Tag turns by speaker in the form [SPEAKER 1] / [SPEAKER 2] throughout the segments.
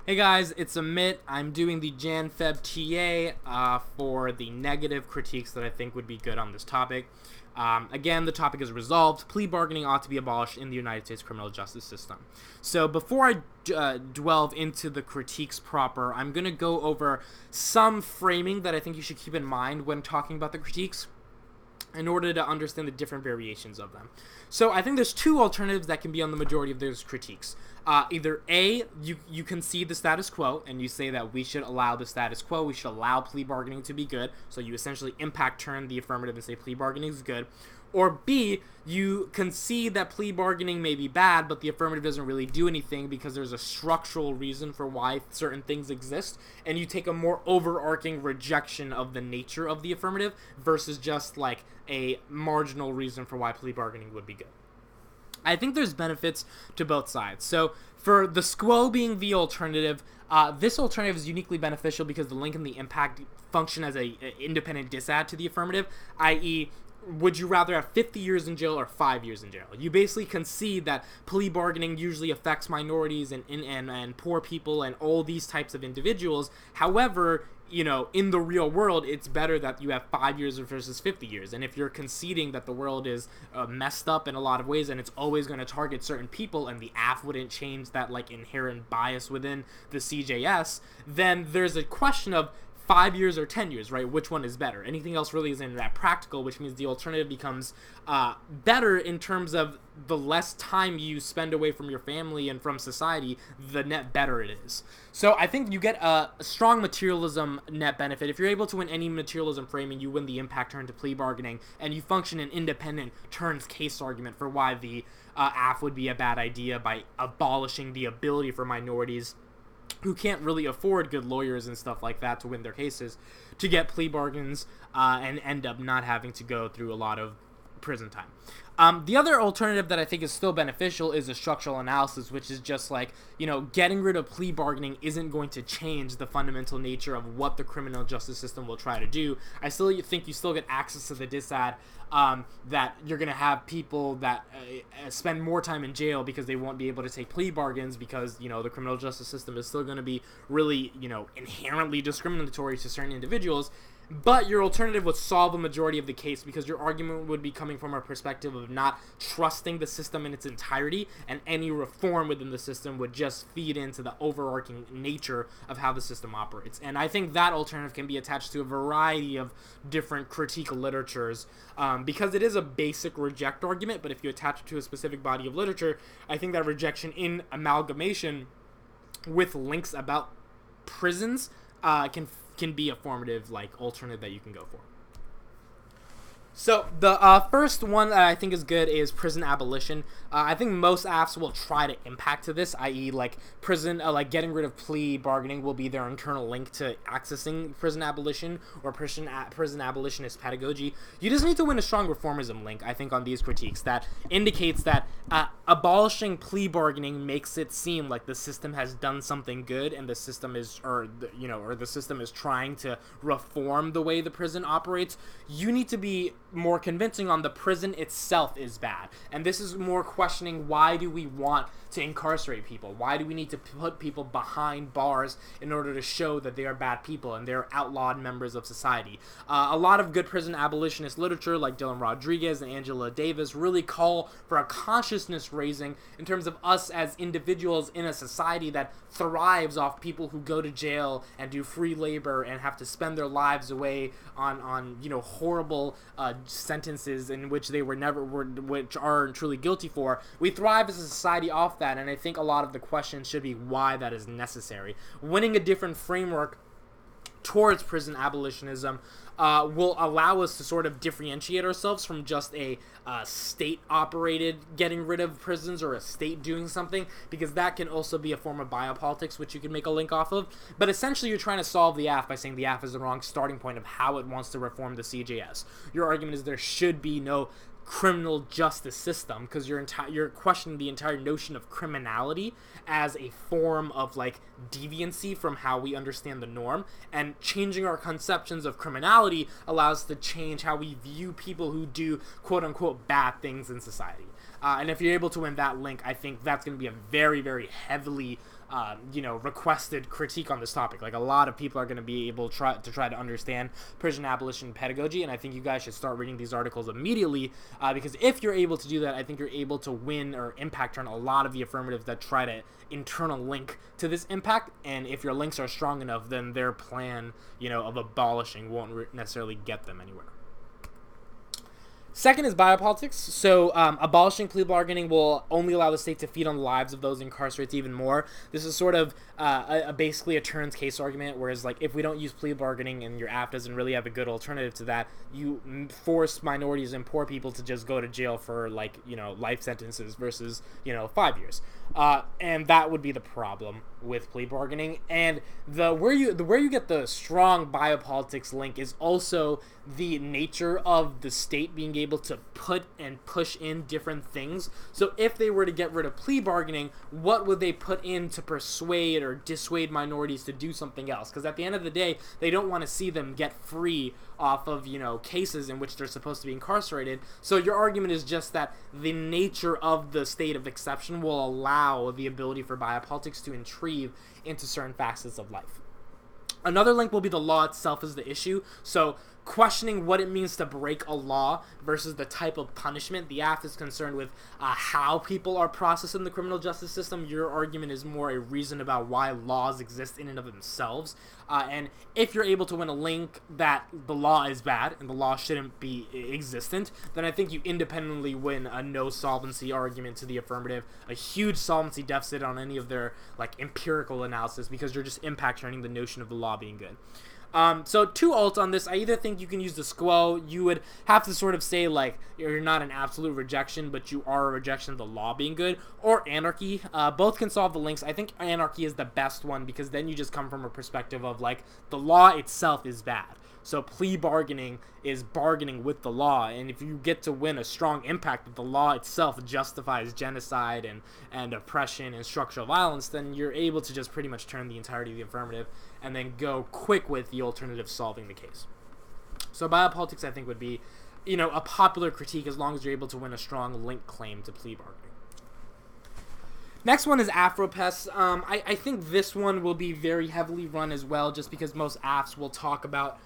[SPEAKER 1] Hey guys, it's Amit. I'm doing the Jan-Feb TA for the negative critiques that I think would be good on this topic. Again, the topic is resolved. Plea bargaining ought to be abolished in the United States criminal justice system. So before I delve into the critiques proper, I'm going to go over some framing that I think you should keep in mind when talking about the critiques, in order to understand the different variations of them. So I think there's two alternatives that can be on the majority of those critiques. Either A, you concede the status quo and you say that we should allow the status quo, we should allow plea bargaining to be good, so you essentially impact turn the affirmative and say plea bargaining is good. Or B, you concede that plea bargaining may be bad, but the affirmative doesn't really do anything because there's a structural reason for why certain things exist, and you take a more overarching rejection of the nature of the affirmative versus just like a marginal reason for why plea bargaining would be good. I think there's benefits to both sides. So for the SQUO being the alternative, this alternative is uniquely beneficial because the link and the impact function as a independent disadd to the affirmative, i.e., would you rather have 50 years in jail or 5 years in jail? You basically concede that plea bargaining usually affects minorities and poor people and all these types of individuals. However, you know, in the real world, it's better that you have 5 years versus 50 years. And if you're conceding that the world is messed up in a lot of ways and it's always going to target certain people and the AF wouldn't change that like inherent bias within the CJS, then there's a question of 5 years or 10 years, right? Which one is better? Anything else really isn't that practical, which means the alternative becomes better in terms of the less time you spend away from your family and from society, the net better it is. So I think you get a strong materialism net benefit. If you're able to win any materialism framing, you win the impact turn to plea bargaining, and you function an independent turns case argument for why the AF would be a bad idea by abolishing the ability for minorities who can't really afford good lawyers and stuff like that to win their cases, to get plea bargains and end up not having to go through a lot of prison time. The other alternative that I think is still beneficial is a structural analysis, which is just like, you know, getting rid of plea bargaining isn't going to change the fundamental nature of what the criminal justice system will try to do. I still think you still get access to the disadd, that you're going to have people that spend more time in jail because they won't be able to take plea bargains because, you know, the criminal justice system is still going to be really, you know, inherently discriminatory to certain individuals. But your alternative would solve a majority of the case because your argument would be coming from a perspective of not trusting the system in its entirety, and any reform within the system would just feed into the overarching nature of how the system operates. And I think that alternative can be attached to a variety of different critique literatures because it is a basic reject argument, but if you attach it to a specific body of literature, I think that rejection in amalgamation with links about prisons can be a formative like alternative that you can go for. So the first one that I think is good is prison abolition. I think most AFs will try to impact to this, i.e. like prison, like getting rid of plea bargaining will be their internal link to accessing prison abolition or prison abolitionist pedagogy. You just need to win a strong reformism link, I think, on these critiques that indicates that abolishing plea bargaining makes it seem like the system has done something good and the system is, or the system is trying to reform the way the prison operates. You need to be more convincing on the prison itself is bad, and this is more questioning why do we want to incarcerate people, why do we need to put people behind bars in order to show that they are bad people and they're outlawed members of society. A lot of good prison abolitionist literature like Dylan Rodriguez and Angela Davis really call for a consciousness raising in terms of us as individuals in a society that thrives off people who go to jail and do free labor and have to spend their lives away on you know, horrible sentences in which they which are truly guilty for. We thrive as a society off that, and I think a lot of the questions should be why that is necessary. Winning a different framework towards prison abolitionism will allow us to sort of differentiate ourselves from just a state-operated getting rid of prisons or a state doing something, because that can also be a form of biopolitics, which you can make a link off of. But essentially, you're trying to solve the AF by saying the AF is the wrong starting point of how it wants to reform the CJS. Your argument is there should be no criminal justice system because you're questioning the entire notion of criminality as a form of like deviancy from how we understand the norm, and changing our conceptions of criminality allows us to change how we view people who do quote-unquote bad things in society. And if you're able to win that link, I think that's going to be a very, very heavily requested critique on this topic. Like, a lot of people are going to be able to try to understand Persian abolition pedagogy, and I think you guys should start reading these articles immediately, because if you're able to do that, I think you're able to win or impact turn a lot of the affirmatives that try to internal link to this impact, and if your links are strong enough, then their plan, of abolishing won't necessarily get them anywhere. Second is biopolitics. So abolishing plea bargaining will only allow the state to feed on the lives of those incarcerated even more. This is sort of basically a turns case argument, whereas like if we don't use plea bargaining and your app doesn't really have a good alternative to that, you force minorities and poor people to just go to jail for life sentences versus 5 years. And that would be the problem with plea bargaining. And where you get the strong biopolitics link is also the nature of the state being able to put and push in different things. So if they were to get rid of plea bargaining, what would they put in to persuade or dissuade minorities to do something else? Because at the end of the day, they don't want to see them get free off of cases in which they're supposed to be incarcerated. So your argument is just that the nature of the state of exception will allow the ability for biopolitics to intrude into certain facets of life. Another link will be the law itself is the issue. So questioning what it means to break a law versus the type of punishment. The AF is concerned with how people are processed in the criminal justice system. Your argument is more a reason about why laws exist in and of themselves. And if you're able to win a link that the law is bad and the law shouldn't be existent, then I think you independently win a no solvency argument to the affirmative, a huge solvency deficit on any of their empirical analysis, because you're just impact turning the notion of the law being good. So two alts on this. I either think you can use the SQUO. You would have to sort of say you're not an absolute rejection, but you are a rejection of the law being good, or anarchy. Both can solve the links. I think anarchy is the best one, because then you just come from a perspective of the law itself is bad. So plea bargaining is bargaining with the law, and if you get to win a strong impact that the law itself justifies genocide and oppression and structural violence, then you're able to just pretty much turn the entirety of the affirmative and then go quick with the alternative solving the case. So biopolitics, I think, would be, a popular critique as long as you're able to win a strong link claim to plea bargaining. Next one is Afropess. I think this one will be very heavily run as well, just because most apps will talk about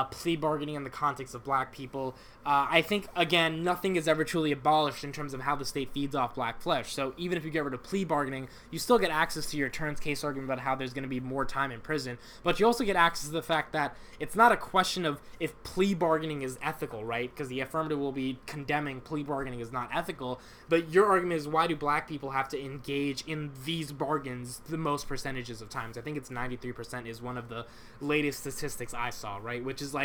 [SPEAKER 1] plea bargaining in the context of black people. I think, again, nothing is ever truly abolished in terms of how the state feeds off black flesh. So even if you get rid of plea bargaining, you still get access to your turns case argument about how there's going to be more time in prison. But you also get access to the fact that it's not a question of if plea bargaining is ethical, right? Because the affirmative will be condemning plea bargaining is not ethical. But your argument is, why do black people have to engage in these bargains the most percentages of times? I think it's 93% is one of the latest statistics I saw, right? Which is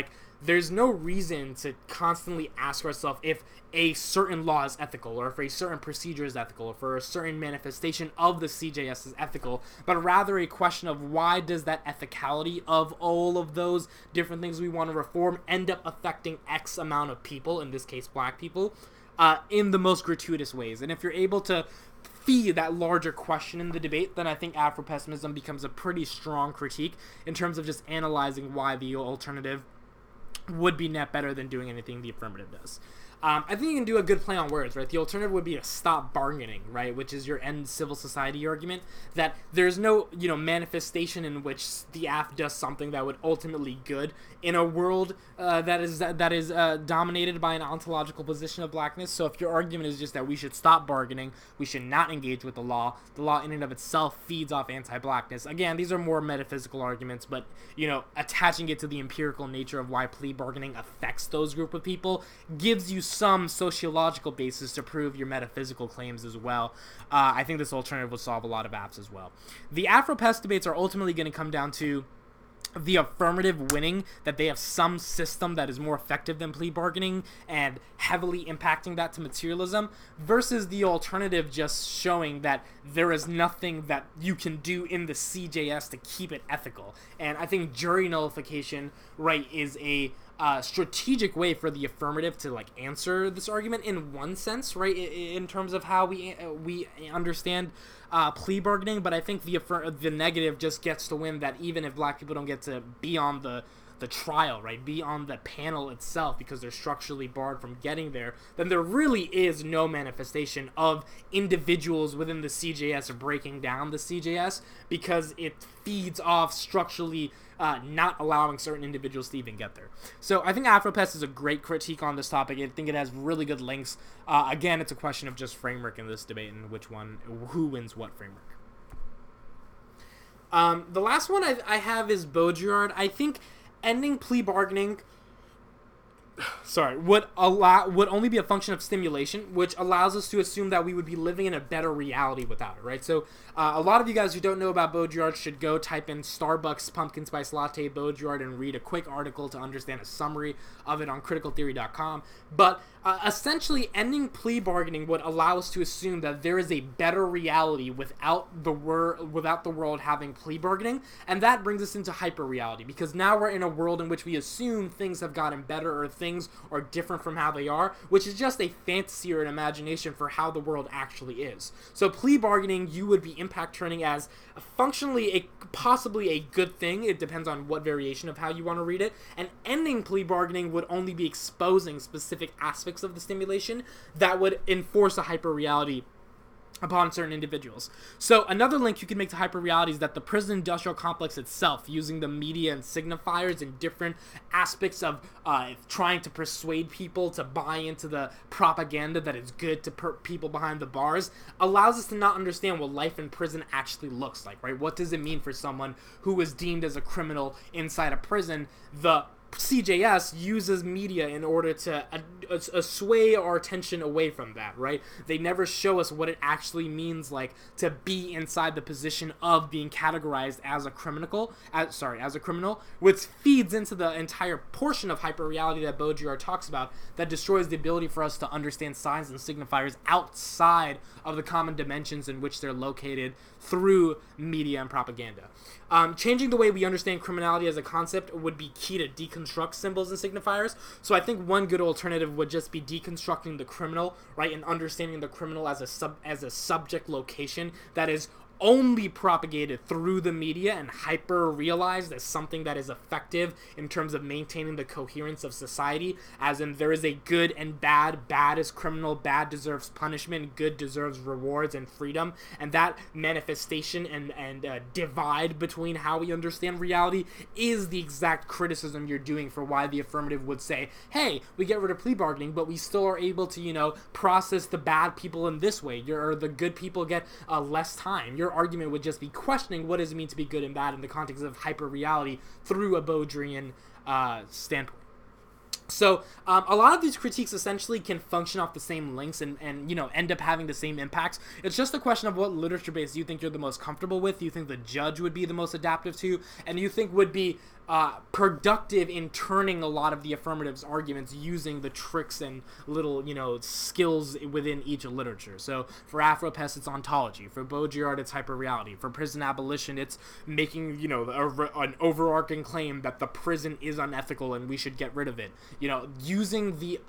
[SPEAKER 1] there's no reason to constantly ask ourselves if a certain law is ethical, or if a certain procedure is ethical, or for a certain manifestation of the CJS is ethical, but rather a question of why does that ethicality of all of those different things we want to reform end up affecting X amount of people, in this case black people, in the most gratuitous ways. And if you're able to feed that larger question in the debate, then I think Afropessimism becomes a pretty strong critique in terms of just analyzing why the alternative would be net better than doing anything the affirmative does. I think you can do a good play on words, right? The alternative would be to stop bargaining, right? Which is your end civil society argument, that there's no, manifestation in which the AF does something that would ultimately good in a world that is dominated by an ontological position of blackness. So if your argument is just that we should stop bargaining, we should not engage with the law in and of itself feeds off anti-blackness. Again, these are more metaphysical arguments, but, attaching it to the empirical nature of why plea bargaining affects those group of people gives you some sociological basis to prove your metaphysical claims as well. I think this alternative will solve a lot of apps as well. The Afropess debates are ultimately going to come down to the affirmative winning, that they have some system that is more effective than plea bargaining and heavily impacting that to materialism, versus the alternative just showing that there is nothing that you can do in the CJS to keep it ethical. And I think jury nullification, right, is a strategic way for the affirmative to answer this argument in one sense, right, in terms of how we understand plea bargaining. But I think the negative just gets to win, that even if black people don't get to be on the the trial, right, be on the panel itself because they're structurally barred from getting there, then there really is no manifestation of individuals within the CJS breaking down the CJS, because it feeds off structurally not allowing certain individuals to even get there. So I think Afropess is a great critique on this topic. I think it has really good links. Again, it's a question of just framework in this debate and who wins what framework. The last one I have is Baudrillard. I think ending plea bargaining would only be a function of stimulation, which allows us to assume that we would be living in a better reality without it, right? So a lot of you guys who don't know about Baudrillard should go type in Starbucks pumpkin spice latte Baudrillard and read a quick article to understand a summary of it on criticaltheory.com. But essentially, ending plea bargaining would allow us to assume that there is a better reality without the world having plea bargaining, and that brings us into hyper reality, because now we're in a world in which we assume things have gotten better or things are different from how they are, which is just a fantasy or an imagination for how the world actually is. So plea bargaining, you would be impact turning as functionally possibly a good thing. It depends on what variation of how you want to read it. And ending plea bargaining would only be exposing specific aspects of the stimulation that would enforce a hyper reality upon certain individuals. So another link you can make to hyperreality is that the prison industrial complex itself, using the media and signifiers and different aspects of trying to persuade people to buy into the propaganda that is good to people behind the bars, allows us to not understand what life in prison actually looks like, right? What does it mean for someone who was deemed as a criminal inside a prison? The CJS uses media in order to sway our attention away from that, right? They never show us what it actually means like to be inside the position of being categorized as a criminal, which feeds into the entire portion of hyperreality that Baudrillard talks about, that destroys the ability for us to understand signs and signifiers outside of the common dimensions in which they're located through media and propaganda. Changing the way we understand criminality as a concept would be key to deconstruct symbols and signifiers. So I think one good alternative would just be deconstructing the criminal, right, and understanding the criminal as a subject location that is only propagated through the media and hyper-realized as something that is effective in terms of maintaining the coherence of society, as in there is a good and bad. Bad is criminal, bad deserves punishment, good deserves rewards and freedom, and that manifestation and divide between how we understand reality is the exact criticism you're doing for why the affirmative would say, hey, we get rid of plea bargaining, but we still are able to, process the bad people in this way, or the good people get less time. Your argument would just be questioning what does it mean to be good and bad in the context of hyper-reality through a Baudrillardian standpoint. So a lot of these critiques essentially can function off the same links and end up having the same impacts. It's just a question of what literature base you think you're the most comfortable with, you think the judge would be the most adaptive to, and you think would be productive in turning a lot of the affirmative's arguments using the tricks and little, skills within each literature. So for Afropess, it's ontology. For Baudrillard, it's hyperreality. For prison abolition, it's making, an overarching claim that the prison is unethical and we should get rid of it. Using the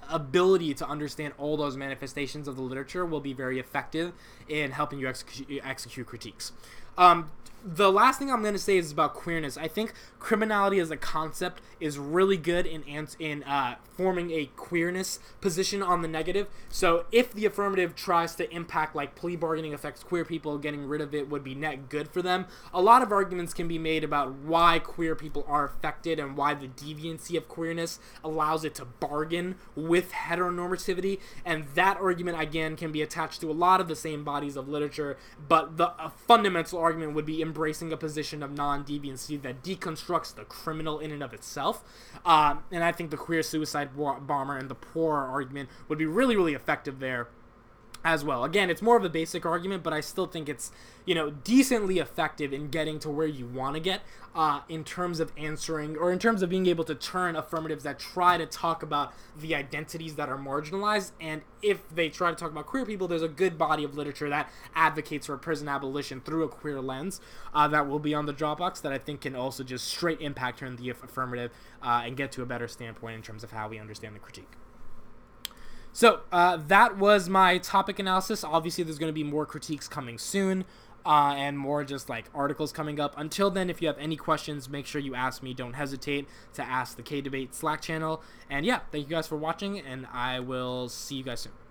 [SPEAKER 1] ability to understand all those manifestations of the literature will be very effective in helping you execute critiques. The last thing I'm going to say is about queerness. I think criminality as a concept is really good in forming a queerness position on the negative. So if the affirmative tries to impact, like plea bargaining affects queer people, getting rid of it would be net good for them. A lot of arguments can be made about why queer people are affected and why the deviancy of queerness allows it to bargain with heteronormativity. And that argument, again, can be attached to a lot of the same bodies of literature, but the fundamental argument would be embracing a position of non-deviancy that deconstructs the criminal in and of itself. And I think the queer suicide bomber and the poor argument would be really, really effective there as well. Again, it's more of a basic argument, but I still think it's, decently effective in getting to where you want to get in terms of answering, or in terms of being able to turn affirmatives that try to talk about the identities that are marginalized. And if they try to talk about queer people, there's a good body of literature that advocates for prison abolition through a queer lens that will be on the Dropbox that I think can also just straight impact turn the affirmative and get to a better standpoint in terms of how we understand the critique. So that was my topic analysis. Obviously, there's going to be more critiques coming soon. and more just like articles coming up. Until then, if you have any questions, make sure you ask me. Don't hesitate to ask the K-Debate Slack channel. And yeah, thank you guys for watching, and I will see you guys soon.